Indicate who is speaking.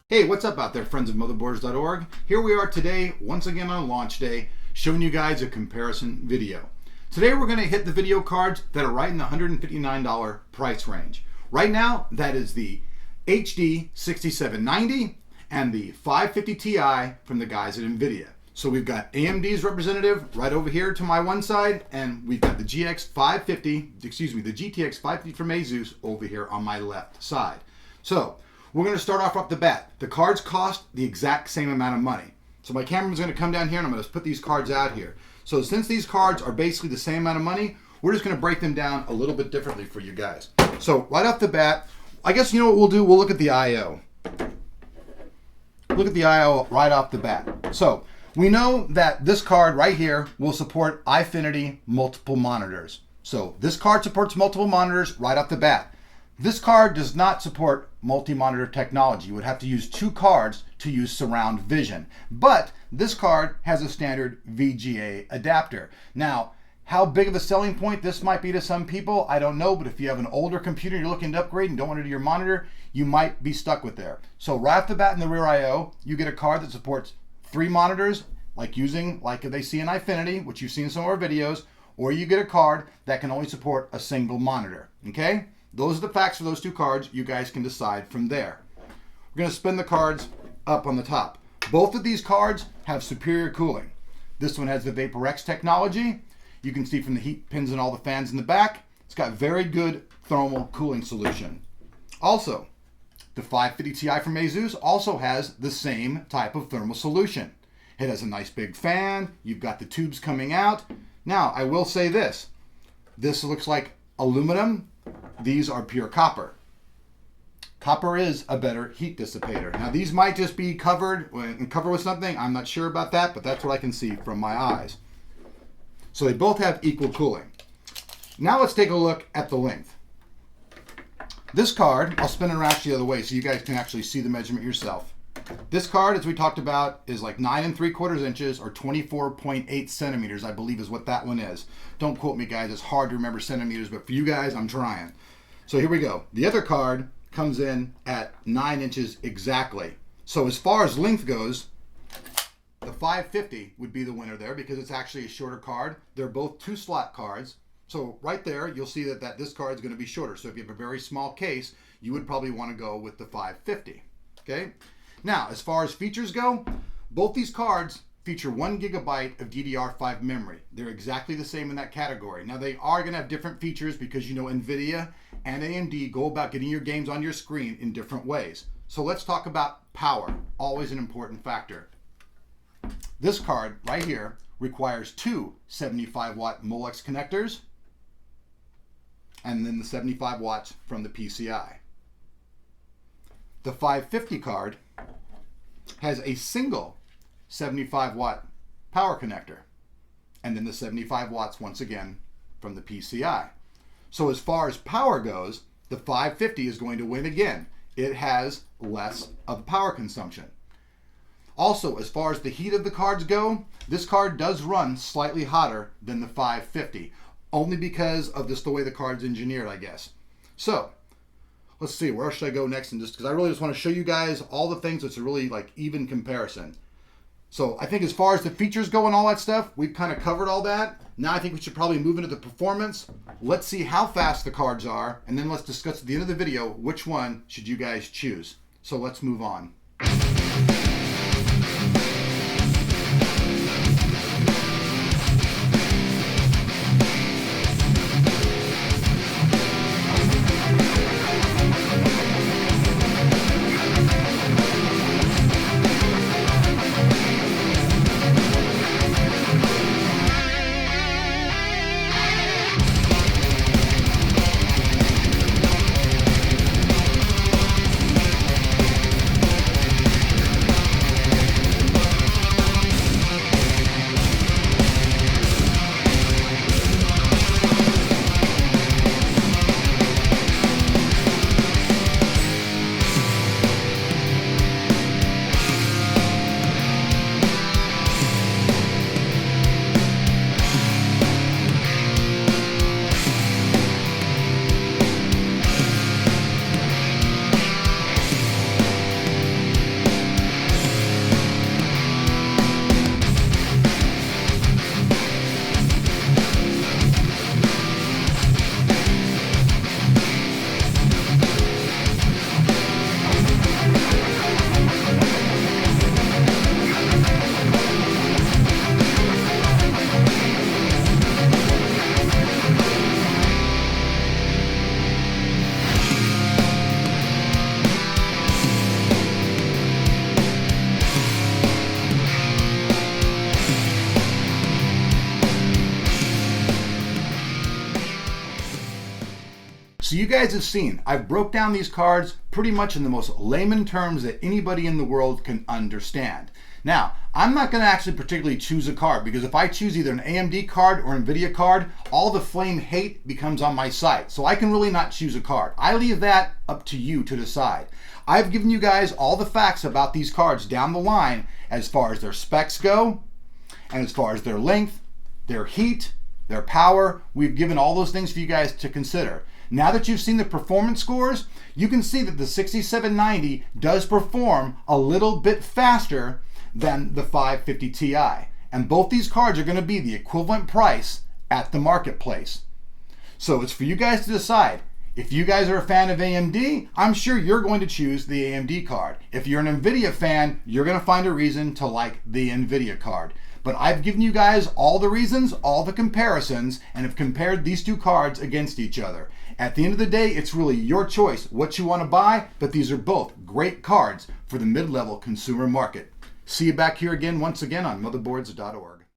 Speaker 1: Hey, what's up out there, friends of Motherboards.org? Here we are today, once again on launch day, showing you guys a comparison video. Today we're going to hit the video cards that are right in the $159 price range. Right now, that is the HD 6790 and the 550 Ti from the guys at NVIDIA. So we've got AMD's representative right over here to my one side, and we've got the GTX 550 from Asus over here on my left side. So we're going to start off the bat. The cards cost the exact same amount of money. So my cameraman's going to come down here and I'm going to put these cards out here. So since these cards are basically the same amount of money, we're just going to break them down a little bit differently for you guys. So right off the bat, I guess you know what we'll do? We'll look at the I/O. Look at the I/O right off the bat. So we know that this card right here will support Eyefinity multiple monitors. So this card supports multiple monitors right off the bat. This card does not support multi-monitor technology. You would have to use two cards to use surround vision. But this card has a standard VGA adapter. Now, how big of a selling point this might be to some people, I don't know, but if you have an older computer you're looking to upgrade and don't want to do your monitor, you might be stuck with there. So right off the bat in the rear I/O, you get a card that supports 3 monitors, like they see in Eyefinity, which you've seen in some of our videos, or you get a card that can only support a single monitor, okay? Those are the facts for those two cards. You guys can decide from there. We're going to spin the cards up on the top. Both of these cards have superior cooling. This one has the VaporX technology. You can see from the heat pins and all the fans in the back, it's got very good thermal cooling solution. Also, the 550 Ti from Asus also has the same type of thermal solution. It has a nice big fan. You've got the tubes coming out. Now, I will say this. This looks like aluminum. These are pure copper. Copper is a better heat dissipator. Now these might just be covered with something. I'm not sure about that, but that's what I can see from my eyes. So they both have equal cooling. Now let's take a look at the length. This card, I'll spin it around the other way so you guys can actually see the measurement yourself. This card, as we talked about, is like 9 3/4 inches or 24.8 centimeters, I believe is what that one is. Don't quote me, guys. It's hard to remember centimeters, but for you guys, I'm trying. So here we go. The other card comes in at 9 inches exactly. So as far as length goes, the 550 would be the winner there because it's actually a shorter card. They're both 2-slot cards. So right there, you'll see that this card is going to be shorter. So if you have a very small case, you would probably want to go with the 550. Okay? Now, as far as features go, both these cards feature 1 GB of DDR5 memory. They're exactly the same in that category. Now, they are going to have different features because you know NVIDIA and AMD go about getting your games on your screen in different ways. So let's talk about power, always an important factor. This card right here requires 2 75-watt Molex connectors and then the 75 watts from the PCI. The 550 card has a single 75-watt power connector and then the 75 watts once again from the PCI. So as far as power goes, the 550 is going to win again. It has less of power consumption. Also, as far as the heat of the cards go, this card does run slightly hotter than the 550, only because of just the way the card's engineered, I guess. So let's see, where should I go next? And just because I really just want to show you guys all the things, it's a really like even comparison. So I think as far as the features go and all that stuff, we've kind of covered all that. Now I think we should probably move into the performance. Let's see how fast the cards are, and then let's discuss at the end of the video which one should you guys choose. So let's move on. So you guys have seen, I've broke down these cards pretty much in the most layman terms that anybody in the world can understand. Now, I'm not going to actually particularly choose a card, because if I choose either an AMD card or NVIDIA card, all the flame hate becomes on my site. So I can really not choose a card. I leave that up to you to decide. I've given you guys all the facts about these cards down the line as far as their specs go, and as far as their length, their heat, their power. We've given all those things for you guys to consider. Now that you've seen the performance scores, you can see that the 6790 does perform a little bit faster than the 550 Ti. And both these cards are going to be the equivalent price at the marketplace. So it's for you guys to decide. If you guys are a fan of AMD, I'm sure you're going to choose the AMD card. If you're an NVIDIA fan, you're going to find a reason to like the NVIDIA card. But I've given you guys all the reasons, all the comparisons, and have compared these two cards against each other. At the end of the day, it's really your choice what you want to buy, but these are both great cards for the mid-level consumer market. See you back here again once again on Motherboards.org.